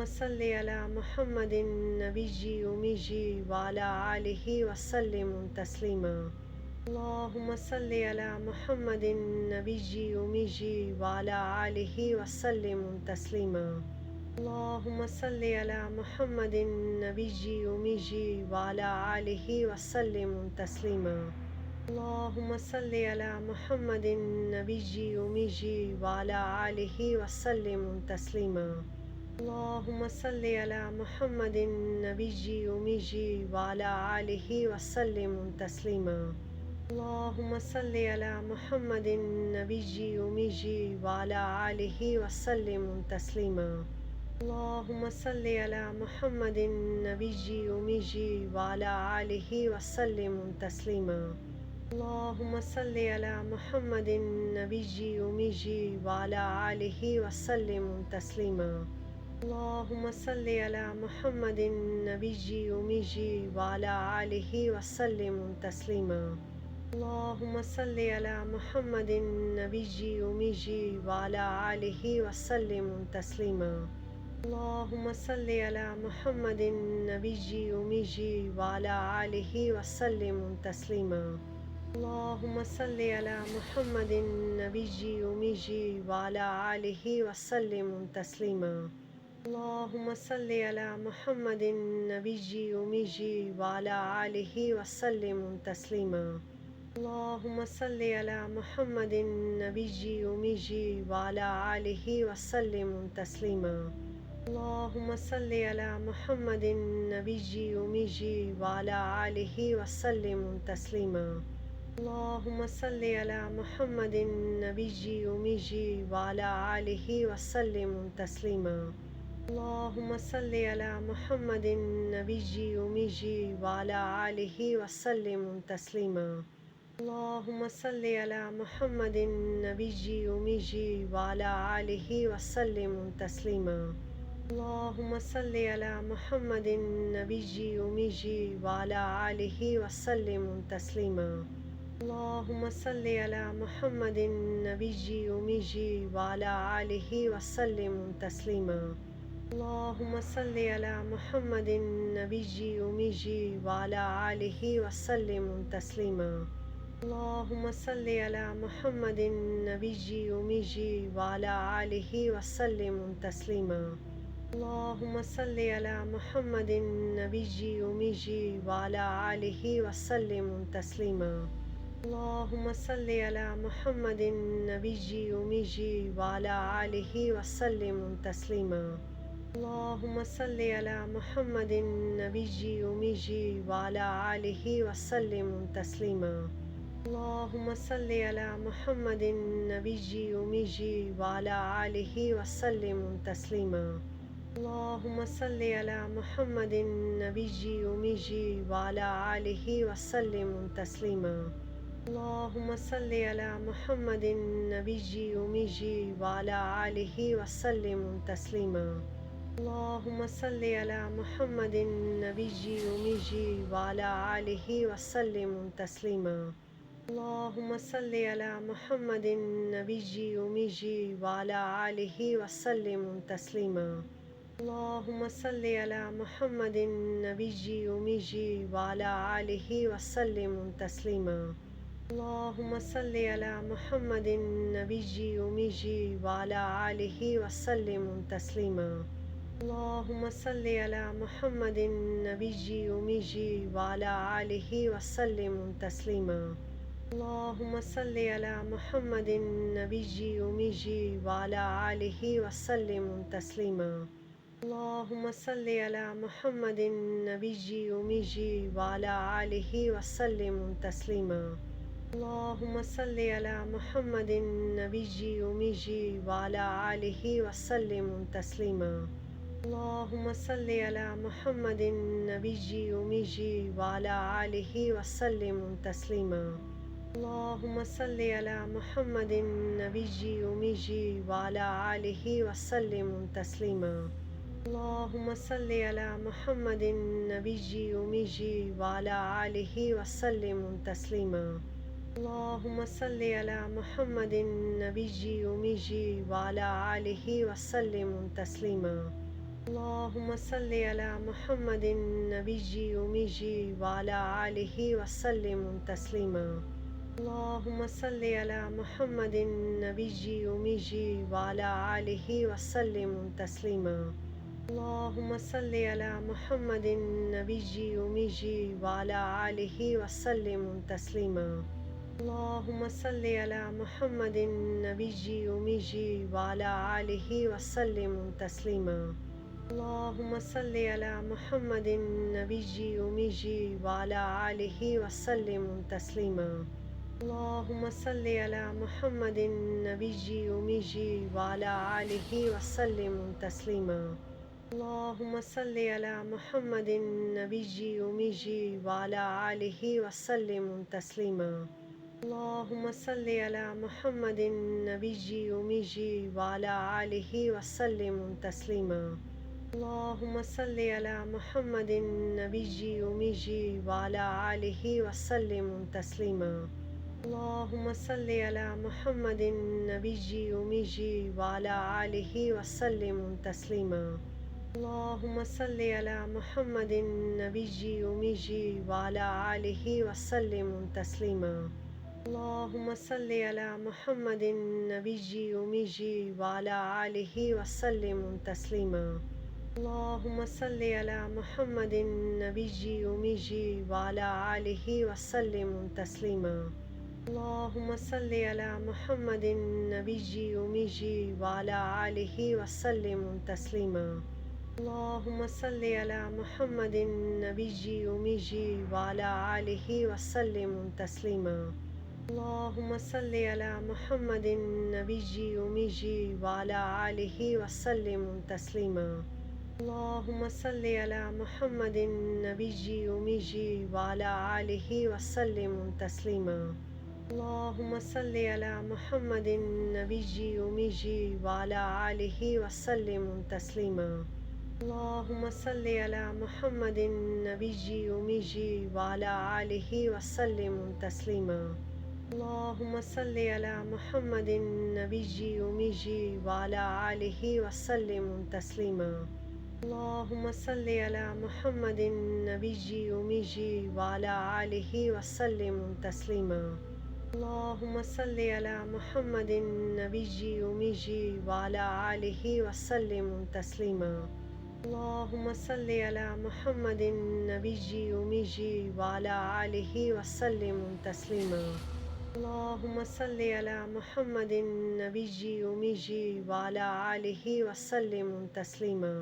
صل على محمد النبي أمي وعلى آله وسلم تسليما. اللهم صل على محمد النبي أمي وعلى آله وسلم تسليما. اللهم صل على محمد النبي أمي وعلى آله وسلم تسليما. اللهم صل على محمد النبي أمي وعلى آله وسلم تسليما. اللهم صل على محمد النبي أمي وعلى آله وسلم تسليما. اللهم صل على محمد النبي أمي وعلى آله وسلم تسليما. اللهم صل على محمد النبي أمي وعلى آله وسلم تسليما. اللهم صل على محمد النبي أمي وعلى آله وسلم تسليما. اللهم صل على محمد النبي أمي وعلى آله وسلم تسليما. اللهم صل على محمد النبي أمي وعلى آله وسلم تسليما. اللهم صل على محمد النبي أمي وعلى آله وسلم تسليما. اللهم صل على محمد النبي أمي وعلى آله وسلم تسليما. اللهم صل على محمد النبي أمي وعلى آله وسلم تسليما. اللهم صل على محمد النبي أمي وعلى آله وسلم تسليما. اللهم صل على محمد النبي أمي وعلى آله وسلم تسليما. اللهم صل على محمد النبي أمي وعلى آله وسلم تسليما. اللهم صل على محمد النبي أمي وعلى آله وسلم تسليما. اللهم صل على محمد النبي أمي وعلى آله وسلم تسليما. اللهم صل على محمد النبي أمي وعلى آله وسلم تسليما. اللهم صل على محمد النبي أمي وعلى آله وسلم تسليما. اللهم صل على محمد النبي أمي وعلى آله وسلم تسليما. اللهم صل على محمد النبي أمي وعلى آله وسلم تسليما. اللهم صل على محمد النبي أمي وعلى آله وسلم تسليما. اللهم صل على محمد النبي أمي وعلى آله وسلم تسليما. اللهم صل على محمد النبي أمي وعلى آله وسلم تسليما. اللهم صل على محمد النبي أمي وعلى آله وسلم تسليما. اللهم صل على محمد النبي أمي وعلى آله وسلم تسليما. اللهم صل على محمد النبي أمي وعلى آله وسلم تسليما. اللهم صل على محمد النبي أمي وعلى آله وسلم تسليما. اللهم صل على محمد النبي أمي وعلى آله وسلم تسليما. اللهم صل على محمد النبي أمي وعلى آله وسلم تسليما. اللهم صل على محمد النبي أمي وعلى آله وسلم تسليما. اللهم صل على محمد النبي أمي وعلى آله وسلم تسليما. اللهم صل على محمد النبي أمي وعلى آله وسلم تسليما. اللهم صل على محمد النبي أمي وعلى آله وسلم تسليما. اللهم صل على محمد النبي أمي وعلى آله وسلم تسليما. اللهم صل على محمد النبي أمي وعلى آله وسلم تسليما. اللهم صل على محمد النبي أمي وعلى آله وسلم تسليما. اللهم صل على محمد النبي أمي وعلى آله وسلم تسليما. اللهم صل على محمد النبي أمي وعلى آله وسلم تسليما. اللهم صل على محمد النبي أمي وعلى آله وسلم تسليما. اللهم صل على محمد النبي أمي وعلى آله وسلم تسليما. اللهم صل على محمد النبي أمي وعلى آله وسلم تسليما. اللهم صل على محمد النبي أمي وعلى آله وسلم تسليما. اللهم صل على محمد النبي أمي وعلى آله وسلم تسليما. اللهم صل على محمد النبي أمي وعلى آله وسلم تسليما. اللهم صل على محمد النبي أمي وعلى آله وسلم تسليما. اللهم صل على محمد النبي أمي وعلى آله وسلم تسليما. اللهم صل على محمد النبي أمي وعلى آله وسلم تسليما. اللهم صل على محمد النبي أمي وعلى آله وسلم تسليما. اللهم صل على محمد النبي أمي وعلى آله وسلم تسليما. اللهم صل على محمد النبي أمي وعلى آله وسلم تسليما. اللهم صل على محمد النبي أمي وعلى آله وسلم تسليما. اللهم صل على محمد النبي أمي وعلى آله وسلم تسليما. اللهم صل على محمد النبي أمي وعلى آله وسلم تسليما. اللهم صل على محمد النبي أمي وعلى آله وسلم تسليما. اللهم صل على محمد النبي أمي وعلى آله وسلم تسليما. اللهم صل على محمد النبي أمي وعلى آله وسلم تسليما. اللهم صل على محمد النبي أمي وعلى آله وسلم تسليما. اللهم صل على محمد النبي أمي وعلى آله وسلم تسليما. اللهم صل على محمد النبي أمي وعلى آله وسلم تسليما. اللهم صل على محمد النبي أمي وعلى آله وسلم تسليما. اللهم صل على محمد النبي أمي وعلى آله وسلم تسليما. اللهم صل على محمد النبي أمي وعلى آله وسلم تسليما. اللهم صل على محمد النبي أمي وعلى آله وسلم تسليما.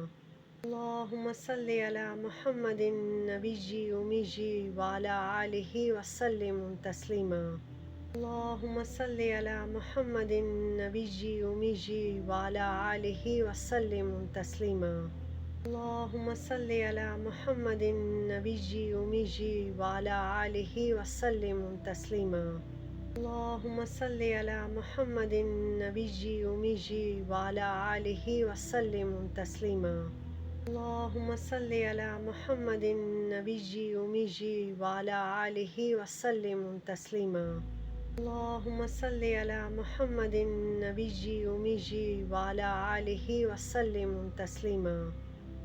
اللهم صل على محمد النبي أمي وعلى آله وسلم تسليما. اللهم صل على محمد النبي أمي وعلى آله وسلم تسليما. اللهم صل على محمد النبي أمي وعلى آله وسلم تسليما. اللهم صل على محمد النبي أمي وعلى آله وسلم تسليما. اللهم صل على محمد النبي أمي وعلى آله وسلم تسليما.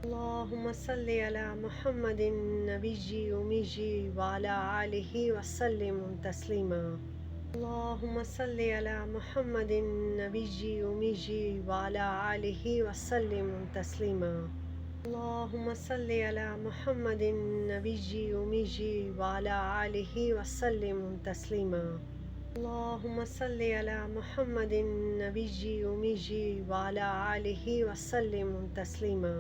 اللهم صل على محمد النبي أمي وعلى آله وسلم تسليما. اللهم صل على محمد النبي أمي وعلى آله وسلم تسليما. اللهم صل على محمد النبي أمي وعلى آله وسلم تسليما. اللهم صل على محمد النبي أمي وعلى آله وسلم تسليما.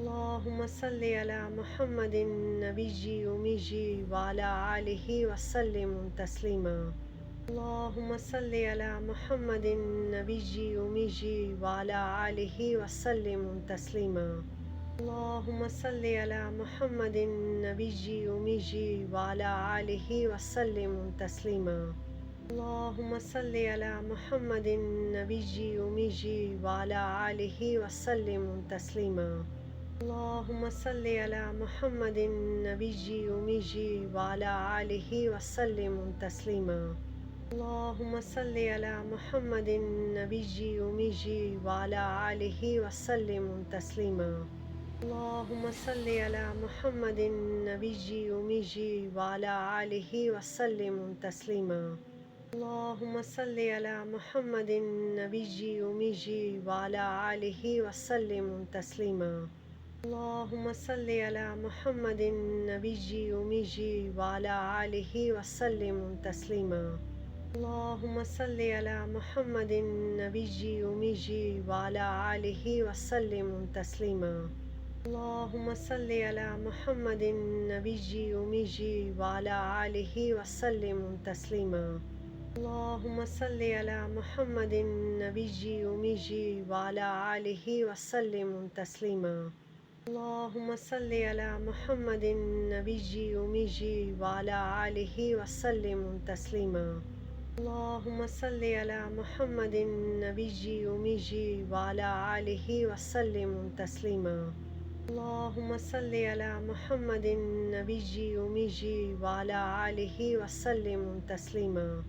اللهم صل على محمد النبي أمي وعلى آله وسلم تسليما. اللهم صل على محمد النبي أمي وعلى آله وسلم تسليما. اللهم صل على محمد النبي أمي وعلى آله وسلم تسليما. اللهم صل على محمد النبي أمي وعلى آله وسلم تسليما. اللهم صل على محمد النبي أمي وعلى آله وسلم تسليما. اللهم صل على محمد النبي أمي وعلى آله وسلم تسليما. اللهم صل على محمد النبي أمي وعلى آله وسلم تسليما. اللهم صل على محمد النبي أمي وعلى آله وسلم تسليما. اللهم صل على محمد النبي أمي وعلى آله وسلم تسليما. اللهم صل على محمد النبي أمي وعلى آله وسلم تسليما. اللهم صل على محمد النبي أمي وعلى آله وسلم تسليما. اللهم صل على محمد النبي أمي وعلى آله وسلم تسليما. اللهم صل على محمد النبي أمي وعلى آله وسلم تسليما. اللهم صل على محمد النبي أمي وعلى آله وسلم تسليما. اللهم صل على محمد النبي أمي وعلى آله وسلم تسليما.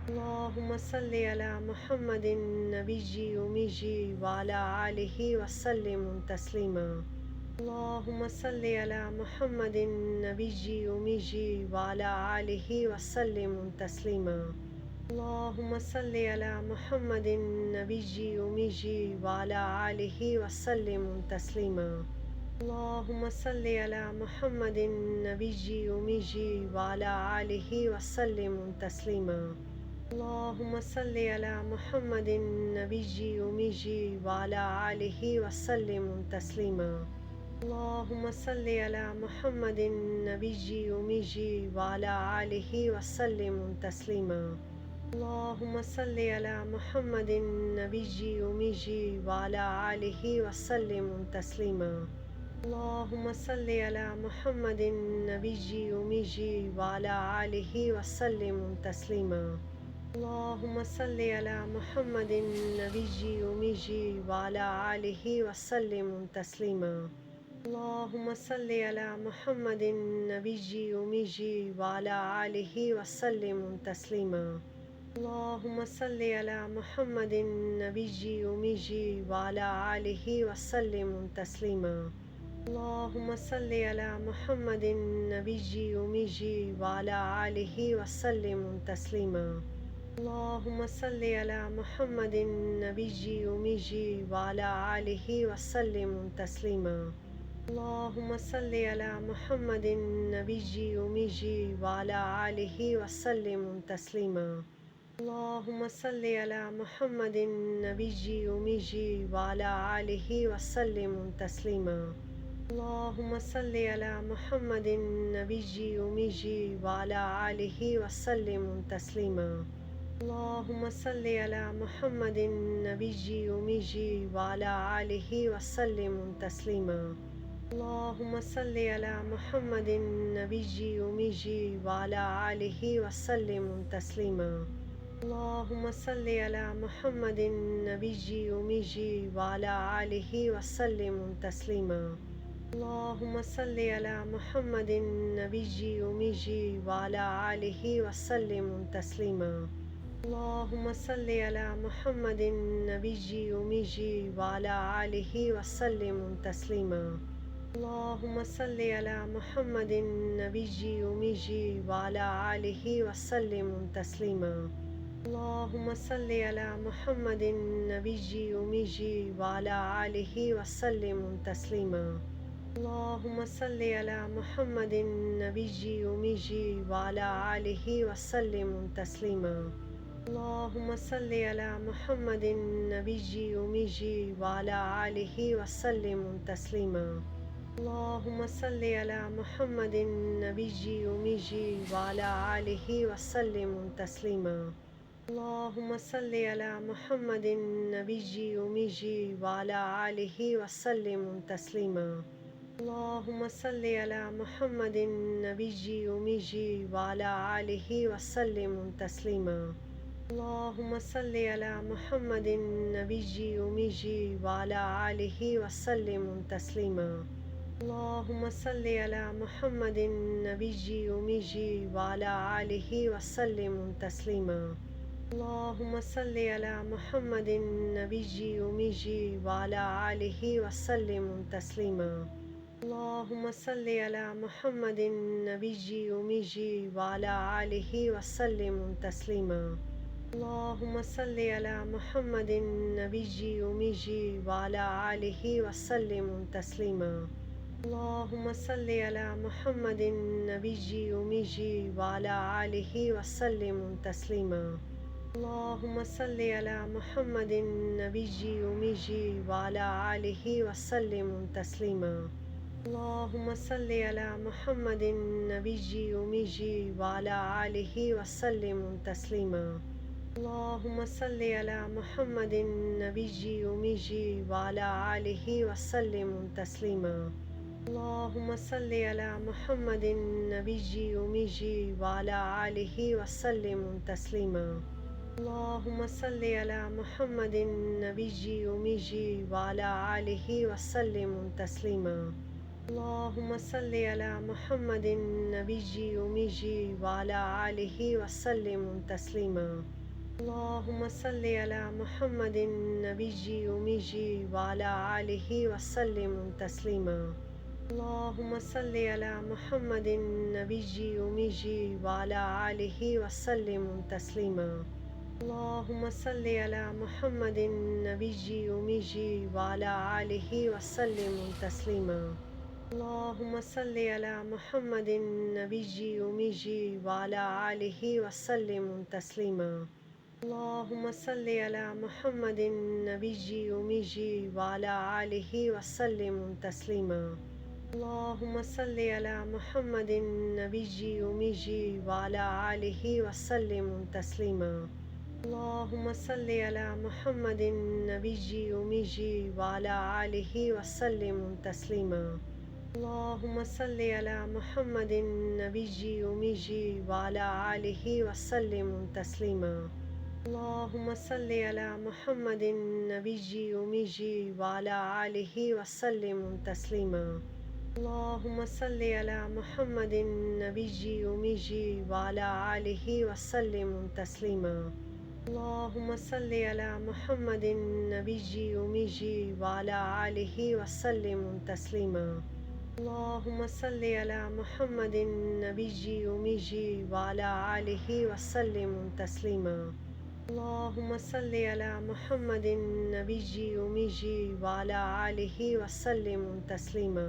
اللهم صل على محمد النبي أمي وعلى آله وسلم تسليما. اللهم صل على محمد النبي أمي وعلى آله وسلم تسليما. اللهم صل على محمد النبي أمي وعلى آله وسلم تسليما. اللهم صل على محمد النبي أمي وعلى آله وسلم تسليما. اللهم صل على محمد النبي أمي وعلى آله وسلم تسليما. اللهم صل على محمد النبي أمي وعلى آله وسلم تسليما. اللهم صل على محمد النبي أمي وعلى آله وسلم تسليما. اللهم صل على محمد النبي أمي وعلى آله وسلم تسليما. اللهم صل على محمد النبي أمي وعلى آله وسلم تسليما. اللهم صل على محمد النبي أمي وعلى آله وسلم تسليما. اللهم صل على محمد النبي أمي وعلى آله وسلم تسليما. اللهم صل على محمد النبي أمي وعلى آله وسلم تسليما. اللهم صل على محمد النبي أمي وعلى آله وسلم تسليما. اللهم صل على محمد النبي أمي وعلى آله وسلم تسليما. اللهم صل على محمد النبي أمي وعلى آله وسلم تسليما. اللهم صل على محمد النبي أمي وعلى آله وسلم تسليما. اللهم صل على محمد النبي أمي وعلى آله وسلم تسليما. اللهم صل على محمد النبي أمي وعلى آله وسلم تسليما. اللهم صل على محمد النبي أمي وعلى آله وسلم تسليما. اللهم صل على محمد النبي أمي وعلى آله وسلم تسليما. اللهم صل على محمد النبي أمي وعلى آله وسلم تسليما. اللهم صل على محمد النبي أمي وعلى آله وسلم تسليما. اللهم صل على محمد النبي أمي وعلى آله وسلم تسليما. اللهم صل على محمد النبي أمي وعلى آله وسلم تسليما. اللهم صل على محمد النبي أمي وعلى آله وسلم تسليما. اللهم صل على محمد النبي أمي وعلى آله وسلم تسليما. اللهم صل على محمد النبي أمي وعلى آله وسلم تسليما. اللهم صل على محمد النبي أمي وعلى آله وسلم تسليما. اللهم صل على محمد النبي أمي وعلى آله وسلم تسليما. اللهم صل على محمد النبي أمي وعلى آله وسلم تسليما. اللهم صل على محمد النبي أمي وعلى آله وسلم تسليما. اللهم صل على محمد النبي أمي وعلى آله وسلم تسليما. اللهم صل على محمد النبي أمي وعلى آله وسلم تسليما. اللهم صل على محمد النبي أمي وعلى آله وسلم تسليما. اللهم صل على محمد النبي أمي وعلى آله وسلم تسليما. اللهم صل على محمد النبي أمي وعلى آله وسلم تسليما. اللهم صل على محمد النبي أمي وعلى آله وسلم تسليما. اللهم صل على محمد النبي أمي وعلى آله وسلم تسليما. اللهم صل على محمد النبي أمي وعلى آله وسلم تسليما. اللهم صل على محمد النبي أمي وعلى آله وسلم تسليما. اللهم صل على محمد النبي أمي وعلى آله وسلم تسليما. اللهم صل على محمد النبي أمي وعلى آله وسلم تسليما. اللهم صل على محمد النبي أمي وعلى آله وسلم تسليما. اللهم صل على محمد النبي أمي وعلى آله وسلم تسليما. اللهم صل على محمد النبي أمي وعلى آله وسلم تسليما. اللهم صل على محمد النبي أمي وعلى آله وسلم تسليما. اللهم صل على محمد النبي أمي وعلى آله وسلم تسليما. اللهم صل على محمد النبي أمي وعلى آله وسلم تسليما. اللهم صل على محمد النبي أمي وعلى آله وسلم تسليما. اللهم صل على محمد النبي أمي وعلى آله وسلم تسليما. اللهم صل على محمد النبي أمي وعلى آله وسلم تسليما. اللهم صل على محمد النبي أمي وعلى آله وسلم تسليما. اللهم صل على محمد النبي أمي وعلى آله وسلم تسليما. اللهم صل على محمد النبي أمي وعلى آله وسلم تسليما.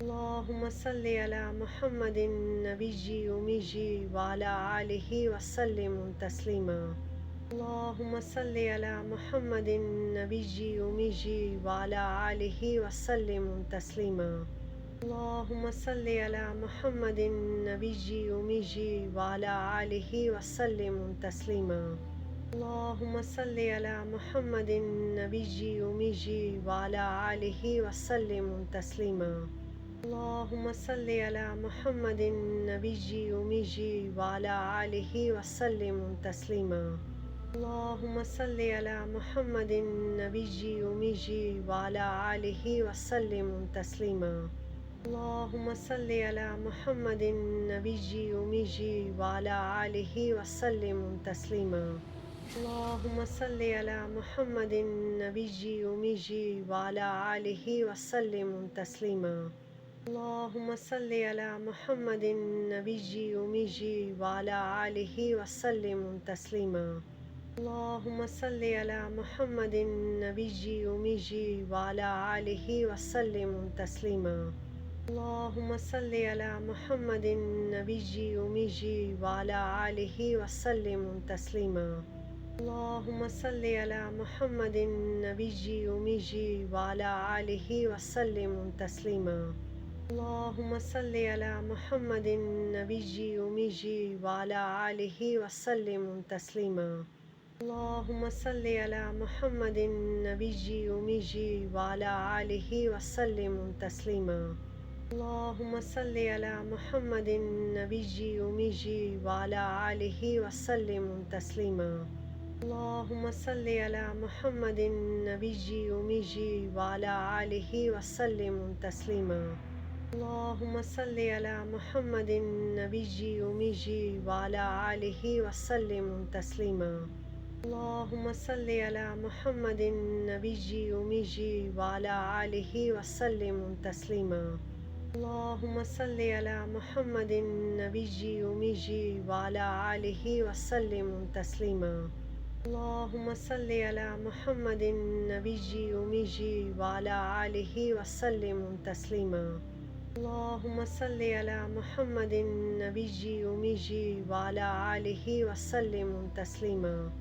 اللهم صل على محمد النبي أمي وعلى آله وسلم تسليما. اللهم صل على محمد النبي أمي وعلى آله وسلم تسليما. اللهم صل على محمد النبي أمي وعلى آله وسلم تسليما. اللهم صل على محمد النبي أمي وعلى آله وسلم تسليما. اللهم صل على محمد النبي أمي وعلى آله وسلم تسليما. اللهم صل على محمد النبي أمي وعلى آله وسلم تسليما. اللهم صل على محمد النبي أمي وعلى آله وسلم تسليما. اللهم صل على محمد النبي أمي وعلى آله وسلم تسليما. اللهم صل على محمد النبي أمي وعلى آله وسلم تسليما. اللهم صل على محمد النبي أمي وعلى آله وسلم تسليما. اللهم صل على محمد النبي أمي وعلى آله وسلم تسليما. اللهم صل على محمد النبي أمي وعلى آله وسلم تسليما. اللهم صل على محمد النبي أمي وعلى آله وسلم تسليما. اللهم صل على محمد النبي أمي وعلى آله وسلم تسليما. اللهم صل على محمد النبي أمي وعلى آله وسلم تسليما. اللهم صل على محمد النبي أمي وعلى آله وسلم تسليما. اللهم صل على محمد النبي أمي وعلى آله وسلم تسليما. اللهم صل على محمد النبي أمي وعلى آله وسلم تسليما. اللهم صل على محمد النبي أمي وعلى آله وسلم تسليما. اللهم صل على محمد النبي أمي وعلى آله وسلم تسليما.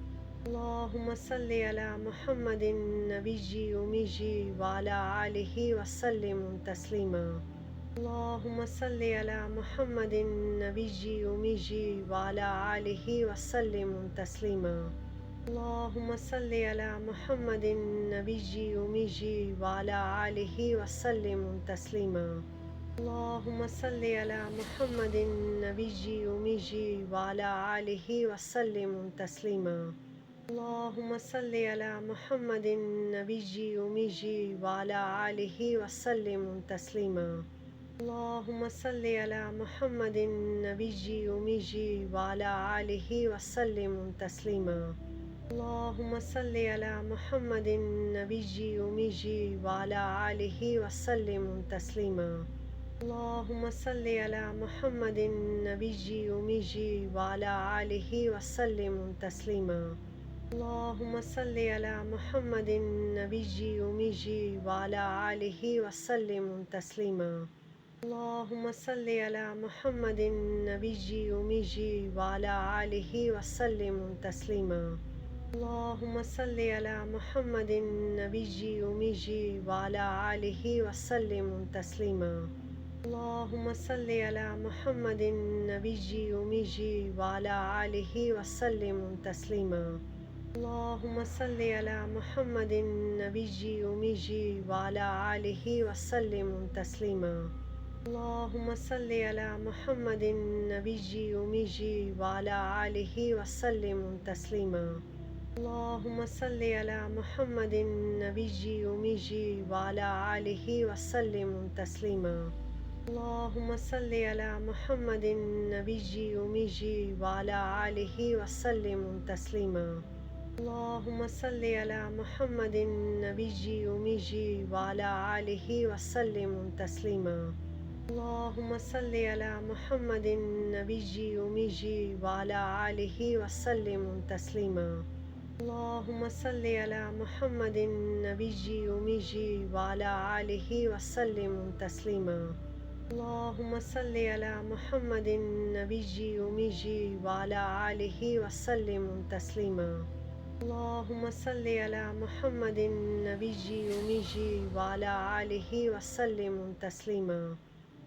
اللهم صل على محمد النبي أمي وعلى آله وسلم تسليما. اللهم صل على محمد النبي أمي وعلى آله وسلم تسليما. اللهم صل على محمد النبي أمي وعلى آله وسلم تسليما. اللهم صل على محمد النبي أمي وعلى آله وسلم تسليما. اللهم صل على محمد النبي أمي وعلى آله وسلم تسليما. اللهم صل على محمد النبي أمي وعلى آله وسلم تسليما. اللهم صل على محمد النبي أمي وعلى آله وسلم تسليما. اللهم صل على محمد النبي أمي وعلى آله وسلم تسليما. اللهم صل على محمد النبي أمي وعلى آله وسلم تسليما. اللهم صل على محمد النبي أمي وعلى آله وسلم تسليما. اللهم صل على محمد النبي أمي وعلى آله وسلم تسليما. اللهم صل على محمد النبي أمي وعلى آله وسلم تسليما. اللهم صل على محمد النبي أمي وعلى آله وسلم تسليما. اللهم صل على محمد النبي أمي وعلى آله وسلم تسليما. اللهم صل على محمد النبي أمي وعلى آله وسلم تسليما. اللهم صل على محمد النبي أمي وعلى آله وسلم تسليما. اللهم صل على محمد النبي أمي وعلى آله وسلم تسليما. اللهم صل على محمد النبي أمي وعلى آله وسلم تسليما. اللهم صل على محمد النبي أمي وعلى آله وسلم تسليما. اللهم صل على محمد النبي أمي وعلى آله وسلم تسليما. اللهم صل على محمد النبي أمي وعلى آله وسلم تسليما. اللهم صل على محمد النبي أمي وعلى آله وسلم تسليما.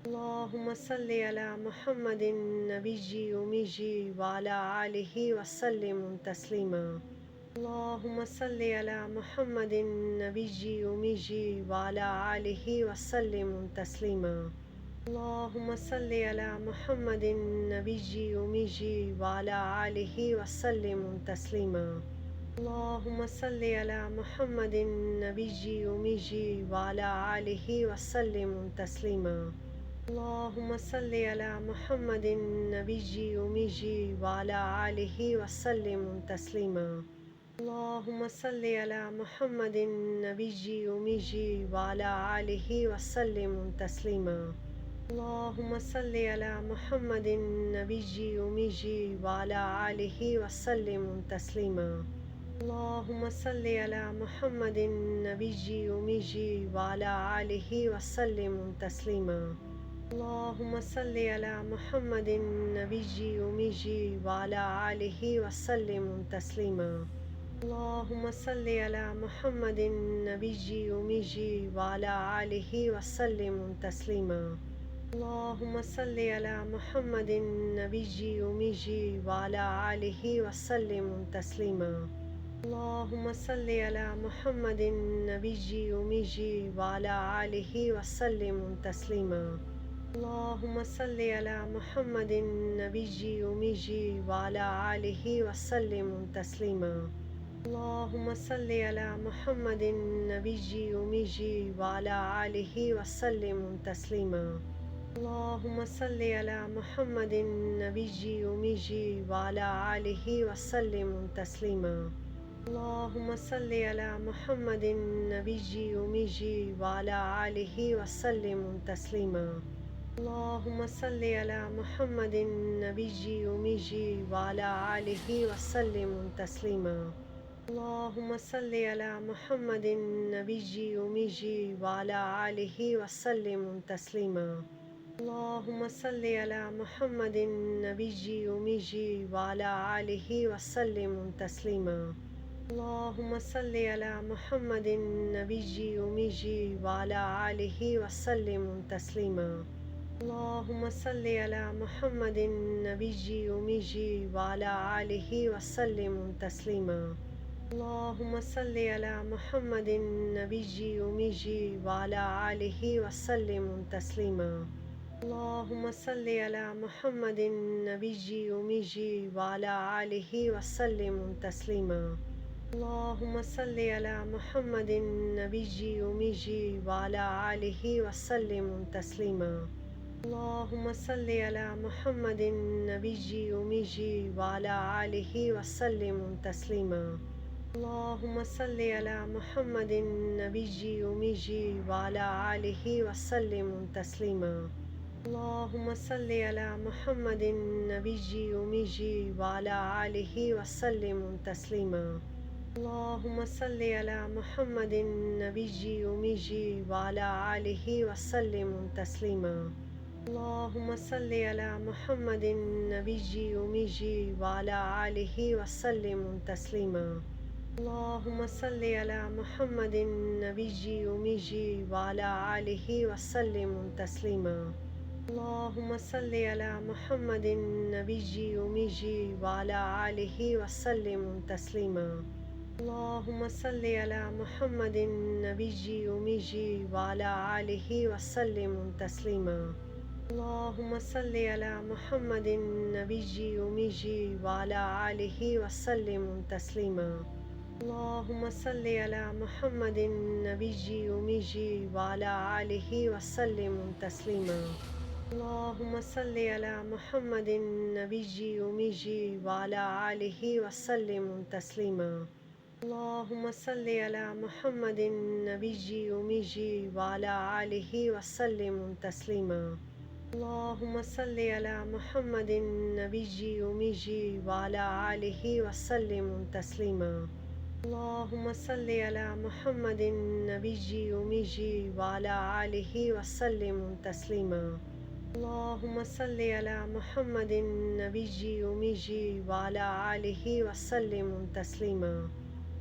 اللهم صل على محمد النبي أمي وعلى آله وسلم تسليما. اللهم صل على محمد النبي أمي وعلى آله وسلم تسليما. اللهم صل على محمد النبي أمي وعلى آله وسلم تسليما. اللهم صل على محمد النبي أمي وعلى آله وسلم تسليما. اللهم صل على محمد النبي أمي وعلى آله وسلم تسليما. اللهم صل على محمد النبي أمي وعلى آله وسلم تسليما. اللهم صل على محمد النبي أمي وعلى آله وسلم تسليما. اللهم صل على محمد النبي أمي وعلى آله وسلم تسليما. اللهم صل على محمد النبي أمي وعلى آله وسلم تسليما. اللهم صل على محمد النبي أمي وعلى آله وسلم تسليما. اللهم صل على محمد النبي أمي وعلى آله وسلم تسليما. اللهم صل على محمد النبي أمي وعلى آله وسلم تسليما. اللهم صل على محمد النبي أمي وعلى آله وسلم تسليما. اللهم صل على محمد النبي أمي وعلى آله وسلم تسليما. اللهم صل على محمد النبي أمي وعلى آله وسلم تسليما. اللهم صل على محمد النبي أمي وعلى آله وسلم تسليما. اللهم صل على محمد النبي أمي وعلى آله وسلم تسليما. اللهم صل على محمد النبي أمي وعلى آله وسلم تسليما. اللهم صل على محمد النبي أمي وعلى آله وسلم تسليما. اللهم صل على محمد النبي أمي وعلى آله وسلم تسليما. اللهم صل على محمد النبي أمي وعلى آله وسلم تسليما. اللهم صل على محمد النبي أمي وعلى آله وسلم تسليما. اللهم صل على محمد النبي أمي وعلى آله وسلم تسليما. اللهم صل على محمد النبي أمي وعلى آله وسلم تسليما. اللهم صل على محمد النبي أمي وعلى آله وسلم تسليما. اللهم صل على محمد النبي أمي وعلى آله وسلم تسليما. اللهم صل على محمد النبي أمي وعلى آله وسلم تسليما. اللهم صل على محمد النبي أمي وعلى آله وسلم تسليما. اللهم صل على محمد النبي أمي وعلى آله وسلم تسليما. اللهم صل على محمد النبي أمي وعلى آله وسلم تسليما. اللهم صل على محمد النبي أمي وعلى آله وسلم تسليما. اللهم صل على محمد النبي أمي وعلى آله وسلم تسليما. اللهم صل على محمد النبي أمي وعلى آله وسلم تسليما. اللهم صل على محمد النبي أمي وعلى آله وسلم تسليما. اللهم صل على محمد النبي أمي وعلى آله وسلم تسليما. اللهم صل على محمد النبي أمي وعلى آله وسلم تسليما. اللهم صل على محمد النبي أمي وعلى آله وسلم تسليما. اللهم صل على محمد النبي أمي وعلى آله وسلم تسليما. اللهم صل على محمد النبي أمي وعلى آله وسلم تسليما.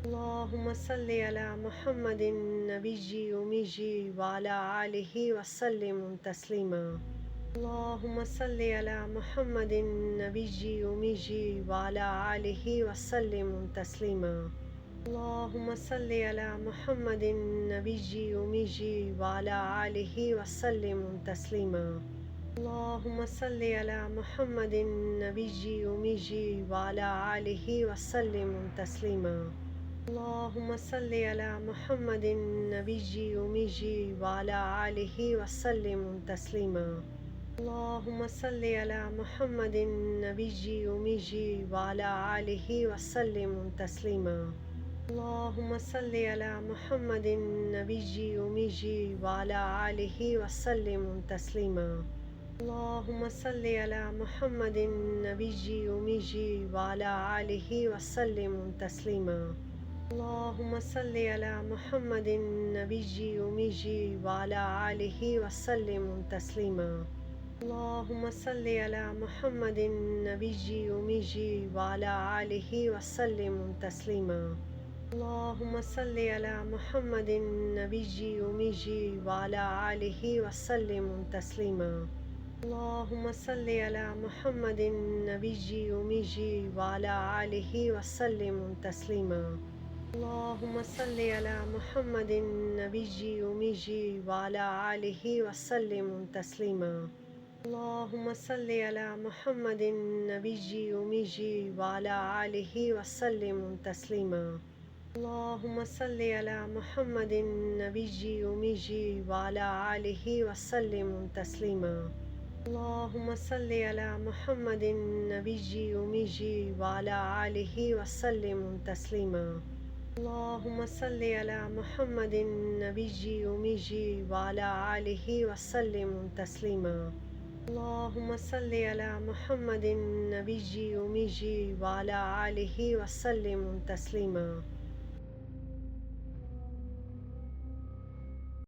اللهم صل على محمد النبي أمي وعلى آله وسلم تسليما. اللهم صل على محمد النبي أمي وعلى آله وسلم تسليما. اللهم صل على محمد النبي أمي وعلى آله وسلم تسليما. اللهم صل على محمد النبي أمي وعلى آله وسلم تسليما. اللهم صل على محمد النبي أمي وعلى آله وسلم تسليما. اللهم صل على محمد النبي أمي وعلى آله وسلم تسليما. اللهم صل على محمد النبي أمي وعلى آله وسلم تسليما. اللهم صل على محمد النبي أمي وعلى آله وسلم تسليما. اللهم صل على محمد النبي أمي وعلى آله وسلم تسليما. اللهم صل على محمد النبي أمي وعلى آله وسلم تسليما. اللهم صل على محمد النبي أمي وعلى آله وسلم تسليما. اللهم صل على محمد النبي أمي وعلى آله وسلم تسليما. اللهم صل على محمد النبي أمي وعلى آله وسلم تسليما. اللهم صل على محمد النبي أمي وعلى آله وسلم تسليما. اللهم صل على محمد النبي أمي وعلى آله وسلم تسليما. اللهم صل على محمد النبي أمي وعلى آله وسلم تسليما. اللهم صل على محمد النبي أمي وعلى آله وسلم تسليما.